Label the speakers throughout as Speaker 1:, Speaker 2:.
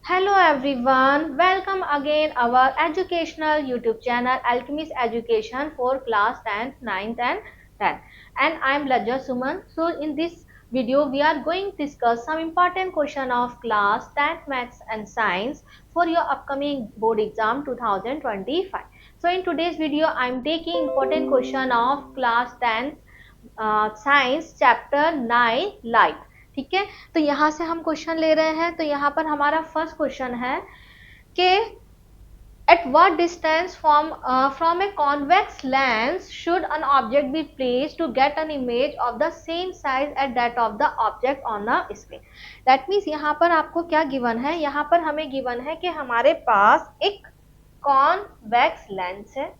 Speaker 1: Hello everyone, welcome again our educational YouTube channel Alchemist Education for class 10th, 9th and 10th. And I am Lajja Suman. So in this video we are going to discuss some important question of class 10th Maths and Science for your upcoming board exam 2025. So in today's video I am taking important question of class 10th science chapter 9 light. ठीक है, तो यहाँ से हम question ले रहे हैं। तो यहाँ पर हमारा फर्स्ट क्वेश्चन है कि at what distance from a convex lens should an object be placed to get an image of the same size as that of the object on the screen? That means यहाँ पर आपको क्या given है, यहाँ पर हमें given है कि हमारे पास एक कॉन्वेक्स लेंस है।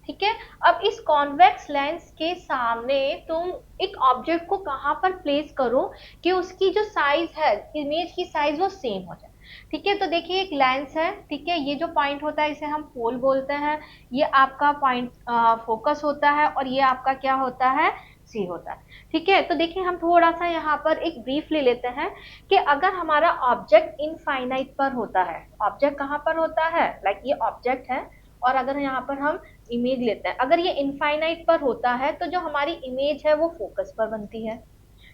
Speaker 1: ठीक है, अब इस कॉन्वेक्स लेंस के सामने तुम एक ऑब्जेक्ट को कहाँ पर प्लेस करो कि उसकी जो साइज है, इमेज की साइज वो सेम हो जाए। ठीक है, तो देखिए एक लेंस है। ठीक है, ये जो पॉइंट होता है इसे हम पोल बोलते हैं, ये आपका पॉइंट फोकस होता है और ये आपका क्या होता है, सी होता है। ठीक है, तो देखिए हम थोड़ा सा यहाँ पर एक ब्रीफ ले लेते हैं कि अगर हमारा ऑब्जेक्ट इनफाइनाइट पर होता है, ऑब्जेक्ट कहाँ पर होता है, लाइक ये ऑब्जेक्ट है और अगर यहाँ पर हम इमेज लेते हैं, अगर ये इनफाइनाइट पर होता है तो जो हमारी इमेज है वो फोकस पर बनती है।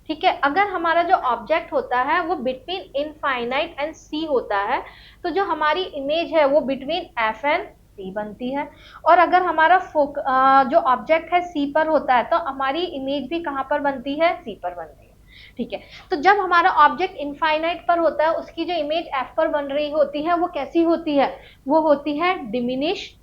Speaker 1: ठीक है, अगर हमारा जो ऑब्जेक्ट होता है वो बिटवीन इनफाइनाइट एंड सी होता है तो जो हमारी इमेज है वो बिटवीन एफ एंड सी बनती है। और अगर हमारा जो ऑब्जेक्ट है सी पर होता है तो हमारी इमेज भी कहाँ पर बनती है, सी पर बनती है। ठीक है, तो जब हमारा ऑब्जेक्ट इनफाइनाइट पर होता है उसकी जो इमेज एफ पर बन रही होती है वो कैसी होती है, वो होती है डिमिनिश।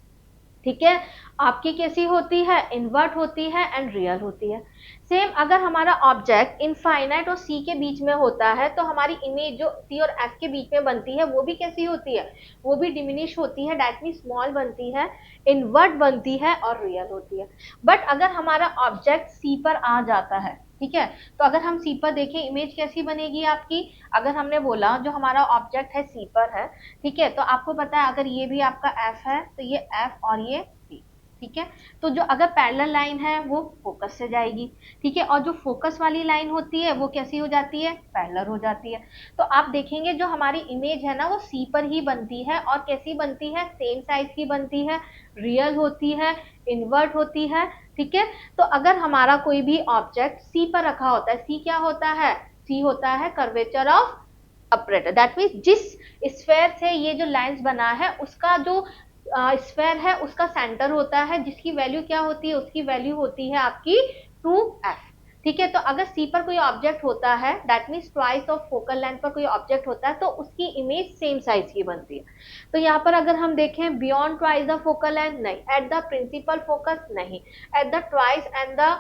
Speaker 1: ठीक है, आपकी कैसी होती है, इन्वर्ट होती है एंड रियल होती है। सेम अगर हमारा ऑब्जेक्ट इनफाइनाइट और सी के बीच में होता है तो हमारी इमेज जो सी और एफ के बीच में बनती है वो भी कैसी होती है, वो भी डिमिनिश होती है, डेट मीन स्मॉल बनती है, इन्वर्ट बनती है और रियल होती है। बट अगर हमारा ऑब्जेक्ट सी पर आ जाता है, ठीक है, तो अगर हम सी पर देखें इमेज कैसी बनेगी आपकी, अगर हमने बोला जो हमारा ऑब्जेक्ट है सी पर है, ठीक है, तो आपको पता है अगर ये भी आपका एफ है तो ये एफ और ये सी। ठीक है, तो जो अगर पैरेलल लाइन है वो फोकस से जाएगी। ठीक है, और जो फोकस वाली लाइन होती है वो कैसी हो जाती है, पैरेलल हो जाती है। तो आप देखेंगे जो हमारी इमेज है ना वो सी पर ही बनती है और कैसी बनती है, सेम साइज की बनती है, रियल होती है, इन्वर्ट होती है। ठीक है, तो अगर हमारा कोई भी ऑब्जेक्ट सी पर रखा होता है, सी क्या होता है, सी होता है curvature of operator. That means जिस स्फेयर से ये जो लेंस बना है उसका जो स्फेयर है उसका सेंटर होता है, जिसकी वैल्यू क्या होती है, उसकी वैल्यू होती है आपकी 2f। ठीक है, तो अगर सी पर कोई ऑब्जेक्ट होता है that means twice of focal length पर कोई ऑब्जेक्ट होता है तो उसकी इमेज सेम साइज की बनती है। तो यहाँ पर अगर हम देखें beyond twice the focal length नहीं, एट द प्रिंसिपल फोकस नहीं, at the twice and the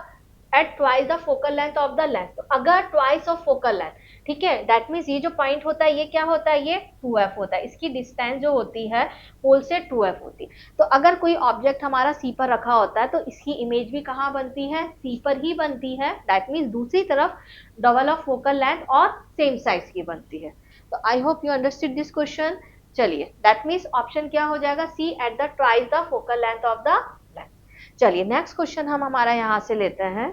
Speaker 1: at twice the focal length of the lens. तो अगर ट्वाइस ऑफ फोकल लेंथ, ठीक है, दैट मीन्स ये जो पॉइंट होता है ये क्या होता है, ये 2f होता है, इसकी डिस्टेंस जो होती है पोल से 2f होती है। तो अगर कोई ऑब्जेक्ट हमारा सी पर रखा होता है तो इसकी इमेज भी कहाँ बनती है, सी पर ही बनती है, दैट मीन्स दूसरी तरफ डबल ऑफ फोकल लेंथ और सेम साइज की बनती है। तो I hope you understood this question. चलिए दैट मीन्स ऑप्शन क्या हो जाएगा, C at the twice the focal length of the lens. चलिए नेक्स्ट क्वेश्चन हम हमारा यहाँ से लेते हैं।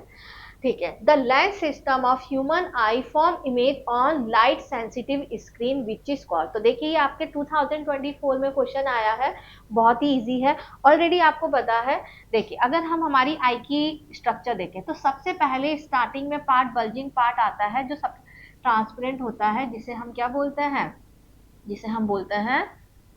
Speaker 1: ठीक है, the lens system of human eye form image on light sensitive screen which is called. तो देखिए ये आपके 2024 में क्वेश्चन आया है, बहुत ही इजी है, ऑलरेडी आपको पता है। देखिए अगर हम हमारी आई की स्ट्रक्चर देखें तो सबसे पहले स्टार्टिंग में पार्ट बल्जिंग पार्ट आता है जो सब ट्रांसपेरेंट होता है, जिसे हम क्या बोलते हैं, जिसे हम बोलते हैं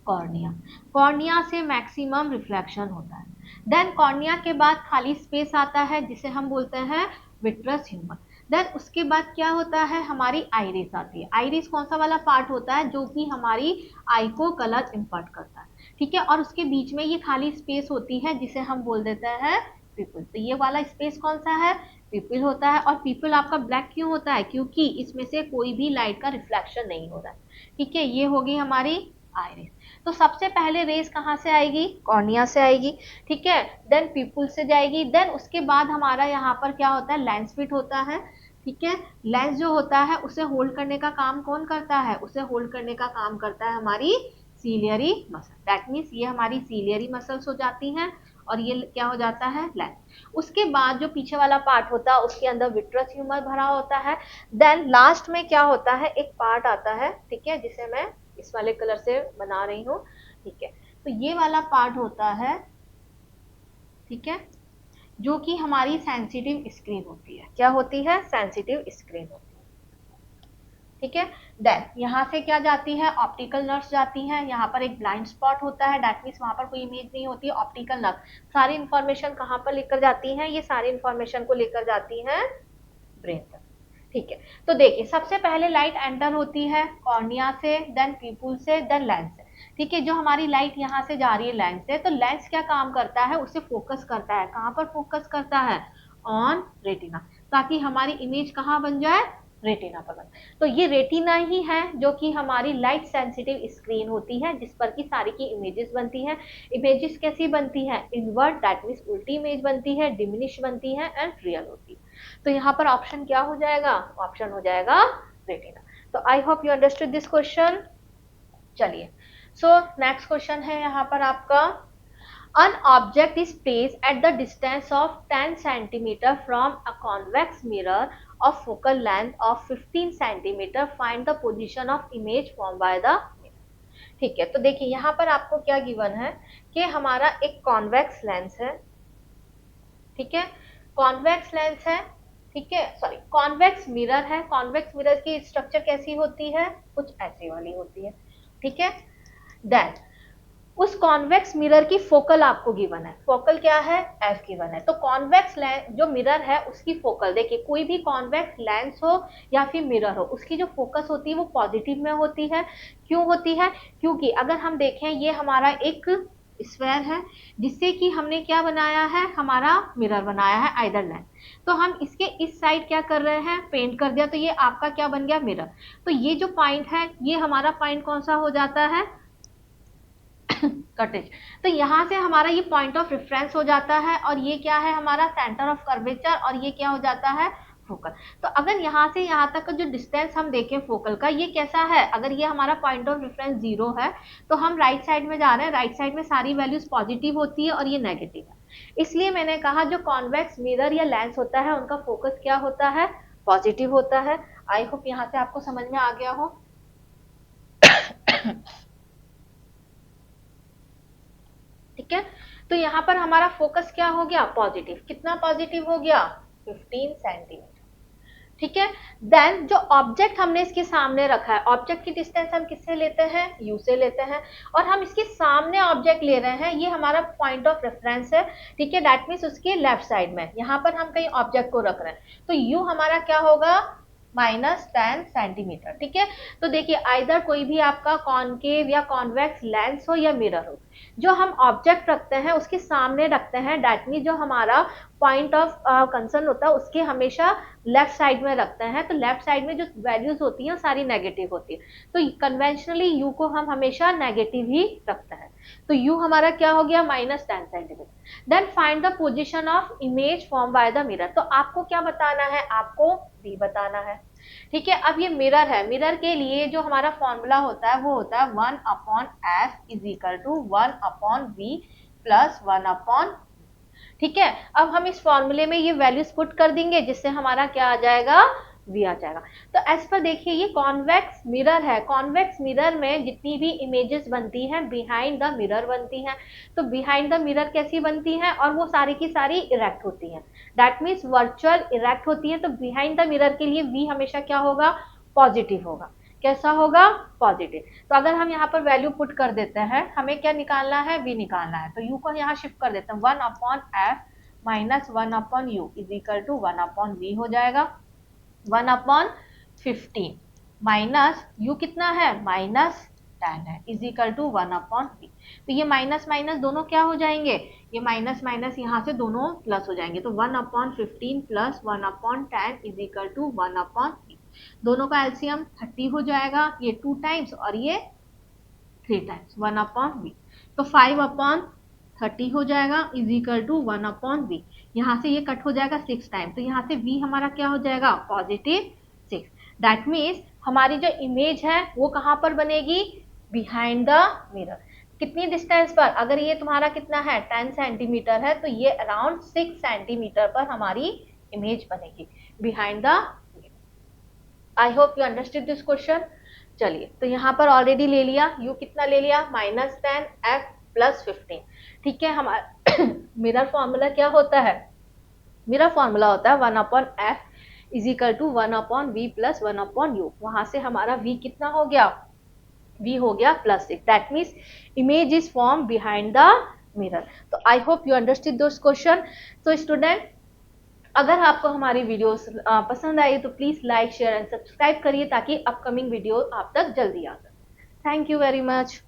Speaker 1: कॉर्निया। कॉर्निया से मैक्सिमम रिफ्लेक्शन होता है। देन कॉर्निया के बाद खाली स्पेस आता है जिसे हम बोलते हैं विट्रस ह्यूमर। देन उसके बाद क्या होता है, हमारी आइरिस आती है। आइरिस कौन सा वाला पार्ट होता है, जो कि हमारी आई को कलर इम्पार्ट करता है। ठीक है, और उसके बीच में ये खाली स्पेस होती है जिसे हम बोल देते हैं पीपल। तो ये वाला स्पेस कौन सा है, पीपल होता है। और पीपल आपका ब्लैक क्यों होता है, क्योंकि इसमें से कोई भी लाइट का रिफ्लेक्शन नहीं हो रहा है। ठीक है, ये होगी हमारी आइरिस। तो सबसे पहले रेस कहाँ से आएगी, कॉर्निया से आएगी। ठीक है, देन पीपल से जाएगी। देन उसके बाद हमारा यहाँ पर क्या होता है, लेंस फिट होता है। ठीक है, लेंस जो होता है उसे होल्ड करने का काम कौन करता है, उसे होल्ड करने का काम करता है हमारी सीलियरी मसल। दैट मीन्स ये हमारी सीलियरी मसल्स हो जाती हैं और ये क्या हो जाता है, लेंस। उसके बाद जो पीछे वाला पार्ट होता है उसके अंदर विट्रस ह्यूमर भरा होता है। देन लास्ट में क्या होता है, एक पार्ट आता है, ठीक है, जिसे मैं इस वाले कलर से बना रही हूँ, ठीक है। तो ये वाला पार्ट होता है, ठीक है, जो कि हमारी सेंसिटिव स्क्रीन होती है। क्या होती है? सेंसिटिव स्क्रीन होती है, ठीक है। देन यहाँ से क्या जाती है? ऑप्टिकल नर्व्स जाती हैं। यहाँ पर एक ब्लाइंड स्पॉट होता है, दैट मीन्स वहां पर कोई इमेज नहीं होती है। ऑप्टिकल नर्व सारी इंफॉर्मेशन कहाँ पर लेकर जाती हैं? ये सारी इंफॉर्मेशन को लेकर जाती हैं ब्रेन तक, ठीक है। तो देखिए, सबसे पहले लाइट एंटर होती है कॉर्निया से, देन पीपुल से, देन लेंस से, ठीक है। जो हमारी लाइट यहाँ से जा रही है लेंस से, तो लेंस क्या काम करता है? उसे फोकस करता है। कहाँ पर फोकस करता है? ऑन रेटिना, ताकि हमारी इमेज कहाँ बन जाए? रेटिना पर बन। तो ये रेटिना ही है जो कि हमारी लाइट सेंसिटिव स्क्रीन होती है, जिस पर की सारी की इमेजेस बनती हैं। इमेजेस कैसी बनती है? इनवर्ट, दैट मीन्स उल्टी इमेज बनती है, डिमिनिश बनती है एंड रियल होती है। तो यहाँ पर ऑप्शन क्या हो जाएगा? ऑप्शन हो जाएगा रेटिना। तो I hope you understood this question. चलिए, सो नेक्स्ट क्वेश्चन है यहाँ पर आपका, an object is placed at the distance of 10 centimeter from a convex mirror of focal length of 15 centimeter, find the position of image formed by the mirror, ठीक है। तो देखिए, यहाँ पर आपको क्या गिवन है कि हमारा एक कॉन्वेक्स लेंस है, ठीक है, कॉन्वेक्स लेंस है, ठीक है, सॉरी कॉन्वेक्स मिरर है। कॉन्वेक्स मिरर की स्ट्रक्चर कैसी होती है? कुछ ऐसी वाली होती है, ठीक है। देन उस कॉन्वेक्स मिरर की फोकल आपको गिवन है। फोकल क्या है? एफ गिवन है। तो कॉन्वेक्स जो मिरर है उसकी फोकल, देखिए कोई भी कॉन्वेक्स लेंस हो या फिर मिरर हो, उसकी जो फोकस होती है वो पॉजिटिव में होती है। क्यों होती है? क्योंकि अगर हम देखें, ये हमारा एक स्फेयर है जिससे कि हमने क्या बनाया है? हमारा मिरर बनाया है, आइदर लेंस। तो हम इसके इस साइड क्या कर रहे हैं? पेंट कर दिया। तो ये आपका क्या बन गया? मिरर। तो ये जो पॉइंट है, ये हमारा पॉइंट कौन सा हो जाता है? कटेज। तो यहाँ से हमारा ये पॉइंट ऑफ रेफरेंस हो जाता है, और ये क्या है? हमारा सेंटर ऑफ कर्वेचर, और ये क्या हो जाता है? फोकल। तो अगर यहाँ से यहाँ तक का जो डिस्टेंस हम देखें फोकल का, ये कैसा है? अगर ये हमारा पॉइंट ऑफ रेफरेंस 0 है, तो हम राइट साइड में जा रहे हैं। राइट साइड में सारी वैल्यूज पॉजिटिव होती है और ये नेगेटिव है। इसलिए मैंने कहा जो कॉन्वेक्स मिरर या लेंस होता है, उनका फोकस क्या होता है? पॉजिटिव होता है। आई होप यहाँ से आपको समझ में आ गया हो। ठीक है, तो यहाँ पर हमारा फोकस क्या हो गया? पॉजिटिव। कितना पॉजिटिव हो गया? 15 सेंटीमीटर, ठीक है। देन जो ऑब्जेक्ट हमने इसके सामने रखा है, ऑब्जेक्ट की डिस्टेंस हम किससे लेते हैं? यू से लेते हैं, और हम इसके सामने ऑब्जेक्ट ले रहे हैं, ये हमारा पॉइंट ऑफ रेफरेंस है, ठीक है। दैट मीन्स उसके लेफ्ट साइड में यहाँ पर हम कहीं ऑब्जेक्ट को रख रहे हैं, तो यू हमारा क्या होगा? -10 सेंटीमीटर, ठीक है। तो देखिए, आइदर कोई भी आपका कॉनकेव या कॉन्वेक्स लेंस हो या मिरर हो, जो हम ऑब्जेक्ट रखते हैं उसके सामने रखते हैं, दैट मीन जो हमारा पॉइंट ऑफ कंसर्न होता है उसके हमेशा लेफ्ट साइड में रखते हैं। तो लेफ्ट साइड में जो वैल्यूज होती हैं सारी नेगेटिव होती है, तो कन्वेंशनली यू को हम हमेशा नेगेटिव ही रखते हैं। तो यू हमारा क्या हो गया? -10 centimetre. Then find the position of image form by the mirror. तो आपको क्या बताना है? आपको बी बताना है, ठीक है। अब ये मिरर है, मिरर के लिए जो हमारा फॉर्मूला होता है वो होता है 1/f is equal to 1/v plus 1/, ठीक है। अब हम इस फॉर्मूले में ये वैल्यूज पुट कर देंगे, जिससे हमारा क्या आ जाएगा? v आ जाएगा। तो एज पर देखिए, ये कॉन्वेक्स मिरर है। कॉन्वेक्स मिरर में जितनी भी इमेजेस बनती हैं बिहाइंड द मिरर बनती हैं। तो बिहाइंड द मिरर कैसी बनती हैं? और वो सारी की सारी इरेक्ट होती हैं, दैट मीन्स वर्चुअल इरेक्ट होती है। तो बिहाइंड द मिरर के लिए v हमेशा क्या होगा? पॉजिटिव होगा। कैसा होगा? पॉजिटिव। तो अगर हम यहाँ पर वैल्यू पुट कर देते हैं, हमें क्या निकालना है? v निकालना है। तो u को यहाँ शिफ्ट कर देते हैं, 1/f minus 1/u is equal to 1/v हो जाएगा। 1/15 माइनस u कितना है? -10 है, इज इक्वल टू 1/v। तो ये माइनस माइनस दोनों क्या हो जाएंगे? ये माइनस माइनस यहाँ से दोनों प्लस हो जाएंगे। तो 1/15 plus 1/10 is equal to 1/v। दोनों का एलसीएम 30 हो जाएगा, ये 2 टाइम्स और ये 3 टाइम्स 1/v। तो 5/30 हो जाएगा इज इक्वल टू 1/v। यहाँ से ये कट हो जाएगा 6 टाइम, तो यहाँ से v हमारा क्या हो जाएगा? +6। दैट मीन्स हमारी जो इमेज है वो कहाँ पर बनेगी? Behind the mirror. कितनी डिस्टेंस पर? अगर ये तुम्हारा कितना है? 10 सेंटीमीटर है, तो ये अराउंड 6 सेंटीमीटर पर हमारी इमेज बनेगी behind the mirror. I hope you understood this question. चलिए, तो यहाँ पर ऑलरेडी ले लिया, u कितना ले लिया -10 f प्लस 15। ठीक है, हमारा मिरर फॉर्मूला क्या होता है, मेरा फॉर्मूला होता है 1/f is equal to 1/v plus 1/u। वहां से हमारा v कितना हो गया, v हो गया +6। That means image is form behind the mirror. तो I hope you understood those question. तो स्टूडेंट, अगर आपको हमारी वीडियोस पसंद आई तो please like share and subscribe करिए ताकि अपकमिंग वीडियो आप तक जल्दी आ जाए। Thank you very much.